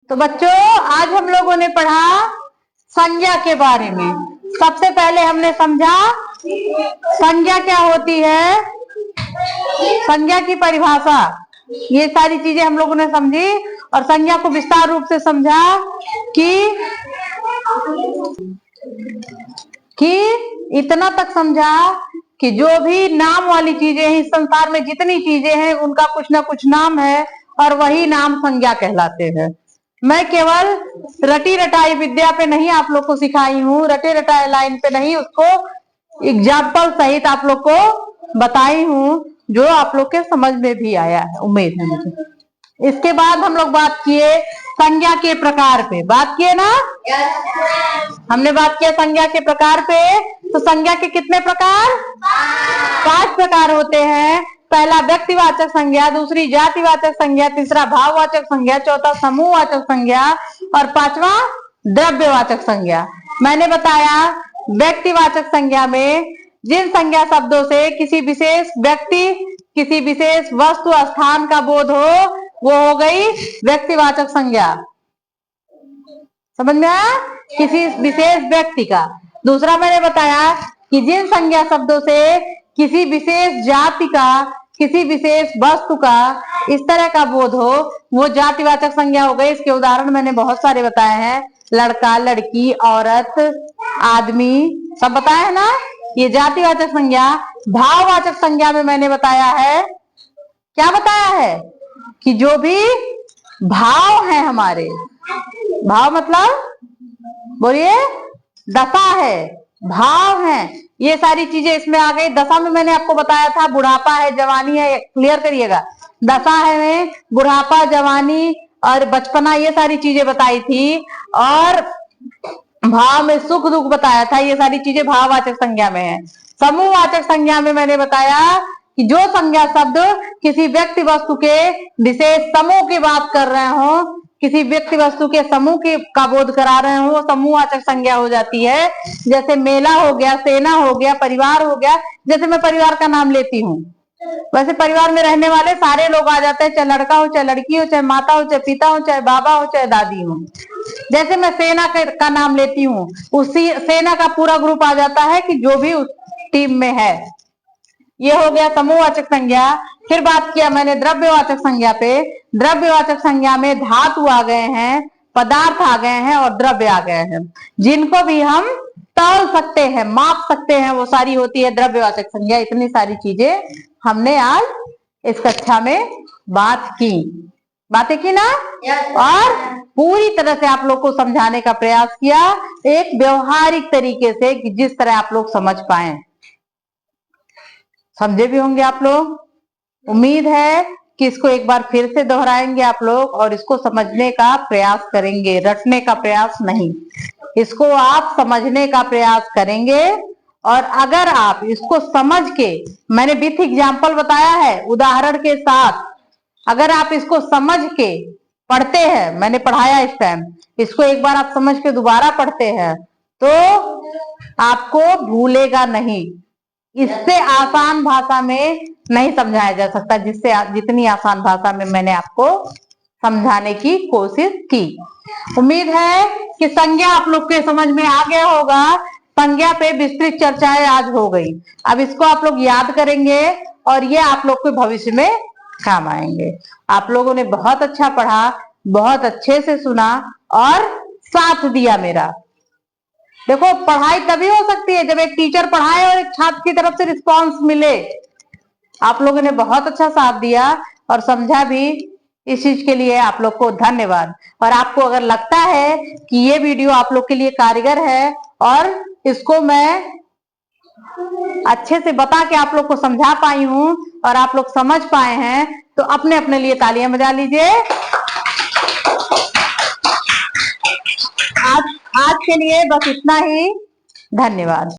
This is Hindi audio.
तो बच्चों, आज हम लोगों ने पढ़ा संज्ञा के बारे में। सबसे पहले हमने समझा संज्ञा क्या होती है, संज्ञा की परिभाषा, ये सारी चीजें हम लोगों ने समझी और संज्ञा को विस्तार रूप से समझा कि इतना तक समझा कि जो भी नाम वाली चीजें हैं इस संसार में, जितनी चीजें हैं उनका कुछ ना कुछ नाम है और वही नाम संज्ञा कहलाते हैं। मैं केवल रटी रटाई विद्या पे नहीं आप लोग को सिखाई हूँ, रटे रटाई लाइन पे नहीं, उसको एग्जाम्पल सहित आप लोग को बताई हूँ, जो आप लोग के समझ में भी आया है, उम्मीद है मुझे। इसके बाद हम लोग बात किए संज्ञा के प्रकार पे, बात किए ना? हमने बात किया संज्ञा के प्रकार पे। तो संज्ञा के कितने प्रकार? 5 प्रकार होते हैं। पहला व्यक्तिवाचक संज्ञा, दूसरी जातिवाचक संज्ञा, तीसरा भाववाचक संज्ञा, चौथा समूहवाचक संज्ञा और पांचवा द्रव्यवाचक संज्ञा। मैंने बताया व्यक्तिवाचक संज्ञा में जिन संज्ञा शब्दों से किसी विशेष व्यक्ति, किसी विशेष वस्तु, स्थान का बोध हो, वो हो गई व्यक्तिवाचक संज्ञा। समझ में आया? किसी विशेष व्यक्ति का। दूसरा मैंने बताया कि जिन संज्ञा शब्दों से किसी विशेष जाति का, किसी विशेष वस्तु का इस तरह का बोध हो, वो जातिवाचक संज्ञा हो गई। इसके उदाहरण मैंने बहुत सारे बताए हैं, लड़का, लड़की, औरत, आदमी, सब बताया है ना, ये जातिवाचक संज्ञा। भाववाचक संज्ञा में मैंने बताया है, क्या बताया है कि जो भी भाव है हमारे, भाव मतलब बोलिए, दशा है, भाव है, ये सारी चीजें इसमें आ गई। दशा में मैंने आपको बताया था बुढ़ापा है, जवानी है, क्लियर करिएगा। दशा है में बुढ़ापा, जवानी और बचपना, ये सारी चीजें बताई थी। और भाव में सुख दुख बताया था, ये सारी चीजें भाववाचक संज्ञा में है। समूहवाचक संज्ञा में मैंने बताया कि जो संज्ञा शब्द किसी व्यक्ति वस्तु के विशेष समूह की बात कर रहे हो, किसी व्यक्ति वस्तु के समूह के का बोध करा रहे हो, वो समूहवाचक संज्ञा हो जाती है। जैसे मेला हो गया, सेना हो गया, परिवार हो गया। जैसे मैं परिवार का नाम लेती हूँ, वैसे परिवार में रहने वाले सारे लोग आ जाते हैं, चाहे लड़का हो, चाहे लड़की हो, चाहे माता हो, चाहे पिता हो, चाहे बाबा हो, चाहे दादी हो। जैसे मैं सेना का नाम लेती हूँ, उसी सेना का पूरा ग्रुप आ जाता है कि जो भी उस टीम में है। ये हो गया समूहवाचक संज्ञा। फिर बात किया मैंने द्रव्यवाचक संज्ञा पे। द्रव्यवाचक संज्ञा में धातु आ गए हैं, पदार्थ आ गए हैं और द्रव्य आ गए हैं, जिनको भी हम तौल सकते हैं, माप सकते हैं, वो सारी होती है द्रव्यवाचक संज्ञा। इतनी सारी चीजें हमने आज इस कक्षा में बातें की ना, और पूरी तरह से आप लोग को समझाने का प्रयास किया, एक व्यवहारिक तरीके से, कि जिस तरह आप लोग समझ पाए। समझे भी होंगे आप लोग। उम्मीद है कि इसको एक बार फिर से दोहराएंगे आप लोग और इसको समझने का प्रयास करेंगे, रटने का प्रयास नहीं, इसको आप समझने का प्रयास करेंगे। और अगर आप इसको समझ के, मैंने विथ एग्जाम्पल बताया है, उदाहरण के साथ, अगर आप इसको समझ के पढ़ते हैं, मैंने पढ़ाया इस टाइम, इसको एक बार आप समझ के दोबारा पढ़ते हैं तो आपको भूलेगा नहीं। इससे आसान भाषा में नहीं समझाया जा सकता, जितनी आसान भाषा में मैंने आपको समझाने की कोशिश की। उम्मीद है कि संज्ञा आप लोग के समझ में आ गया होगा। संज्ञा पे विस्तृत चर्चाएं आज हो गई। अब इसको आप लोग याद करेंगे और ये आप लोग के भविष्य में काम आएंगे। आप लोगों ने बहुत अच्छा पढ़ा, बहुत अच्छे से सुना और साथ दिया मेरा। देखो, पढ़ाई तभी हो सकती है जब एक टीचर पढ़ाए और एक छात्र की तरफ से रिस्पांस मिले। आप लोगों ने बहुत अच्छा साथ दिया और समझा भी। इस चीज के लिए आप लोग को धन्यवाद। और आपको अगर लगता है कि ये वीडियो आप लोग के लिए कारगर है और इसको मैं अच्छे से बता के आप लोग को समझा पाई हूं और आप लोग समझ पाए हैं, तो अपने अपने लिए तालियां बजा लीजिए। आज के लिए बस इतना ही। धन्यवाद।